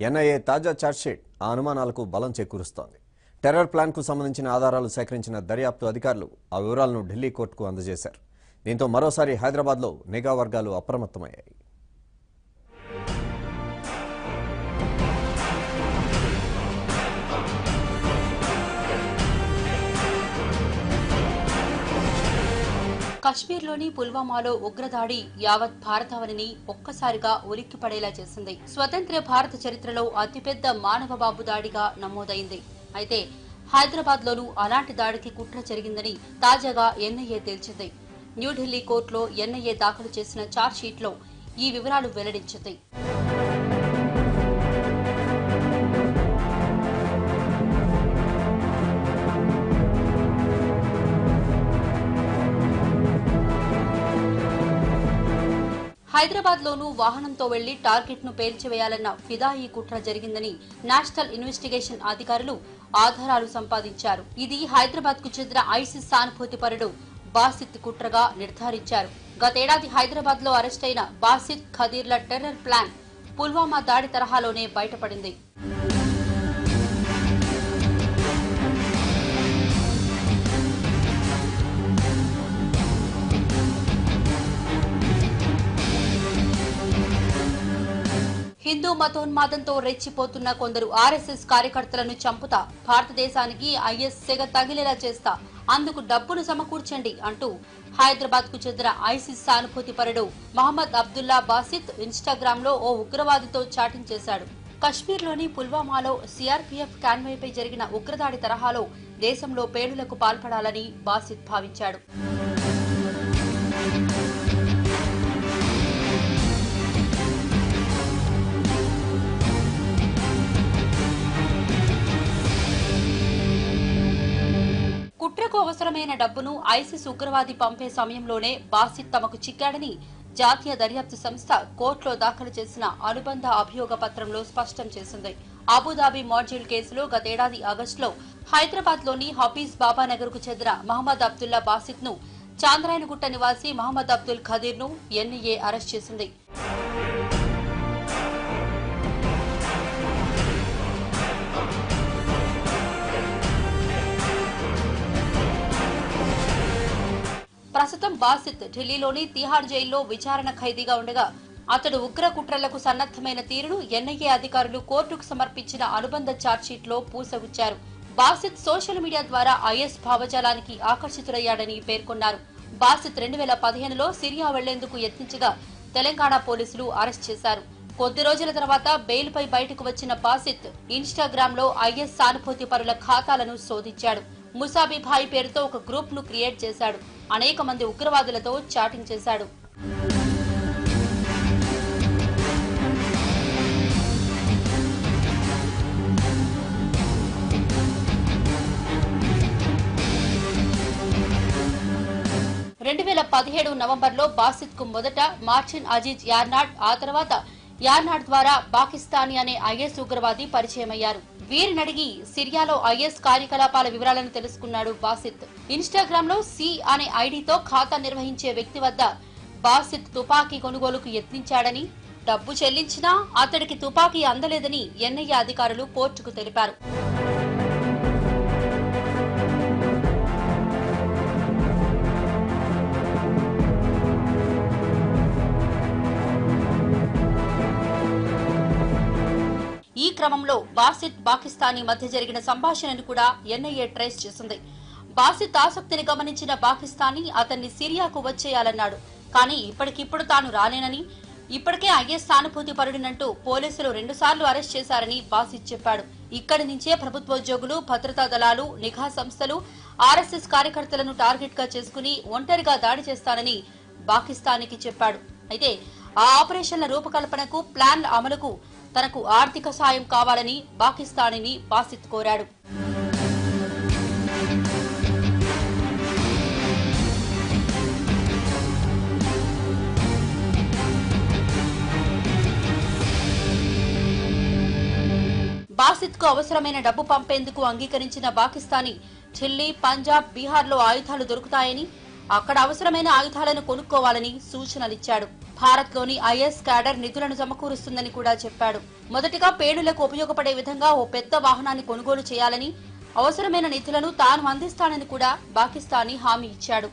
NIA తాజా chargesheet ఆ అనుమానాలకు బలం చేకూరుస్తోంది. టెర్రర్ ప్లాన్కు సంబంధించిన ఆధారాలు సేకరించిన దర్యాప్తు అధికారులు ఆ వివరాలను ఢిల్లీ కోర్టుకు అందజేశారు. దీంతో మరోసారి హైదరాబాద్లో నిఘా వర్గాలు అప్రమత్తమయ్యాయి. కశ్మీర్లోని పుల్వామాలో ఉగ్రదాడి యావత్ భారతావనిని ఒక్కసారిగా ఉలిక్కిపడేలా చేసింది. స్వతంత్ర భారత చరిత్రలో అతిపెద్ద మానవ బాంబు దాడిగా నమోదైంది. అయితే హైదరాబాద్లోనూ అలాంటి దాడికి కుట్ర జరిగిందని తాజాగా ఎన్ఐఏ తేల్చింది. న్యూఢిల్లీ కోర్టులో ఎన్ఐఏ దాఖలు చేసిన ఛార్జ్షీట్లో ఈ వివరాలు వెల్లడించింది. హైదరాబాద్ లోనూ వాహనంతో వెళ్లి టార్గెట్ ను పేల్చివేయాలన్న ఫిదాయి కుట్ర జరిగిందని నేషనల్ ఇన్వెస్టిగేషన్ అధికారులు ఆధారాలు సంపాదించారు. ఇది హైదరాబాద్ కు చెందిన ఐసిస్ సానుభూతిపరుడు బాసిత్ కుట్రగా నిర్ధారించారు. గతేడాది హైదరాబాద్ లో అరెస్టైన బాసిత్ ఖదీర్ల టెర్రర్ ప్లాన్ పుల్వామా దాడి తరహాలోనే బయటపడింది. హిందూ మతోన్మాదంతో రెచ్చిపోతున్న కొందరు ఆర్ఎస్ఎస్ కార్యకర్తలను చంపుతా, భారతదేశానికి ఐఎస్ సెగ తగిలేలా చేస్తా, అందుకు డబ్బును సమకూర్చండి అంటూ హైదరాబాద్ కు చెందిన ఐసిస్ సానుభూతిపరుడు మహమ్మద్ అబ్దుల్లా బాసిత్ ఇన్స్టాగ్రామ్ లో ఓ ఉగ్రవాదితో చాటింగ్ చేశాడు. కశ్మీర్లోని పుల్వామాలో సిఆర్పీఎఫ్ కాన్వాయ్పై జరిగిన ఉగ్రదాడి తరహాలో దేశంలో పేలులకు పాల్పడాలని బాసిత్ భావించాడు. కుట్రకు అవసరమైన డబ్బును ఐసిస్ ఉగ్రవాది పంపే సమయంలోనే బాసిత్ తమకు చిక్కాడని జాతీయ దర్యాప్తు సంస్థ కోర్టులో దాఖలు చేసిన అనుబంధ అభియోగ పత్రంలో స్పష్టం చేసింది. అబుదాబి మాడ్యూల్ కేసులో గతేడాది ఆగస్టులో హైదరాబాద్ లోని హఫీజ్ బాబానగర్ కు చెందిన మహమ్మద్ అబ్దుల్లా బాసిత్ ను చాంద్రాయణగుట్ట నివాసి మహమ్మద్ అబ్దుల్ ఖదీర్ ను ఎన్ఐఏ అరెస్ట్ చేసింది. ప్రస్తుతం బాసిత్ ఢిల్లీలోని తిహార్ జైల్లో విచారణ ఖైదీగా ఉండగా అతడు ఉగ్ర కుట్రలకు సన్నద్దమైన తీరును ఎన్ఐఏ అధికారులు కోర్టుకు సమర్పించిన అనుబంధ ఛార్జ్షీట్లో పూసగుచ్చారు. బాసిత్ సోషల్ మీడియా ద్వారా ఐఎస్ భావజాలానికి ఆకర్షితుడయ్యాడని పేర్కొన్నారు. బాసిత్ 2015లో సిరియా వెళ్లేందుకు యత్నించగా తెలంగాణ పోలీసులు అరెస్ట్ చేశారు. కొద్ది రోజుల తర్వాత బెయిల్పై బయటకు వచ్చిన బాసిత్ ఇన్స్టాగ్రామ్ లో ఐఎస్ సానుభూతి పరుల ఖాతాలను శోధించాడు. ముసాబిభాయ్ పేరుతో ఒక గ్రూప్ ను క్రియేట్ చేశాడు. అనేక మంది ఉగ్రవాదులతో చాటింగ్ చేశాడు. నవంబర్లో బాసిత్ కు మొదట మార్చిన్ అజీజ్ యార్నాడ్, ఆ తర్వాత యార్నాడ్ ద్వారా పాకిస్తానీ అనే ఐఎస్ ఉగ్రవాది పరిచయమయ్యారు. వీరినడిగి సిరియాలో ఐఎస్ కార్యకలాపాల వివరాలను తెలుసుకున్నాడు బాసిత్. ఇన్స్టాగ్రామ్ లో సి అనే ఐడితో ఖాతా నిర్వహించే వ్యక్తి వద్ద బాసిత్ తుపాకీ కొనుగోలుకు యత్నించాడని, డబ్బు చెల్లించినా అతడికి తుపాకీ అందలేదని ఎన్ఐఏ అధికారులు కోర్టుకు తెలిపారు. ఈ క్రమంలో బాసిత్ పాకిస్తానీ మధ్య జరిగిన సంభాషణను కూడా ఎన్ఐఏ ట్రేస్ చేసింది. బాసిత్ ఆసక్తిని గమనించిన పాకిస్తానీ అతన్ని సిరియాకు వచ్చేయాలన్నాడు. కానీ ఇప్పటికిప్పుడు తాను రాలేనని, ఇప్పటికే ఐఎస్ సానుభూతి పరుడినంటూ పోలీసులు 2 సార్లు అరెస్ట్ చేశారని బాసిత్ చెప్పాడు. ఇక్కడి నుంచే ప్రభుత్వోద్యోగులు, భద్రతా దళాలు, నిఘా సంస్థలు ఆర్ఎస్ఎస్ కార్యకర్తలను టార్గెట్ గా చేసుకుని ఒంటరిగా దాడి చేస్తానని పాకిస్తానీకి చెప్పాడు. అయితే ఆ ఆపరేషన్ల రూపకల్పనకు, ప్లాన్ల అమలుకు తనకు ఆర్థిక సాయం కావాలని పాకిస్తానీని బాసిత్ కోరాడు. బాసిత్ కు అవసరమైన డబ్బు పంపేందుకు అంగీకరించిన పాకిస్తానీ ఢిల్లీ, పంజాబ్, బీహార్లో ఆయుధాలు దొరుకుతాయని, అక్కడ అవసరమైన ఆయుధాలను కొనుక్కోవాలని సూచనలిచ్చాడు. భారత్లోని ఐఎస్ క్యాడర్ నిధులను సమకూరుస్తుందని కూడా చెప్పాడు. మొదటిగా పేలుళ్లకు ఉపయోగపడే విధంగా ఓ పెద్ద వాహనాన్ని కొనుగోలు చేయాలని, అవసరమైన నిధులను తాను అందిస్తానని కూడా పాకిస్తానీ హామీ ఇచ్చాడు.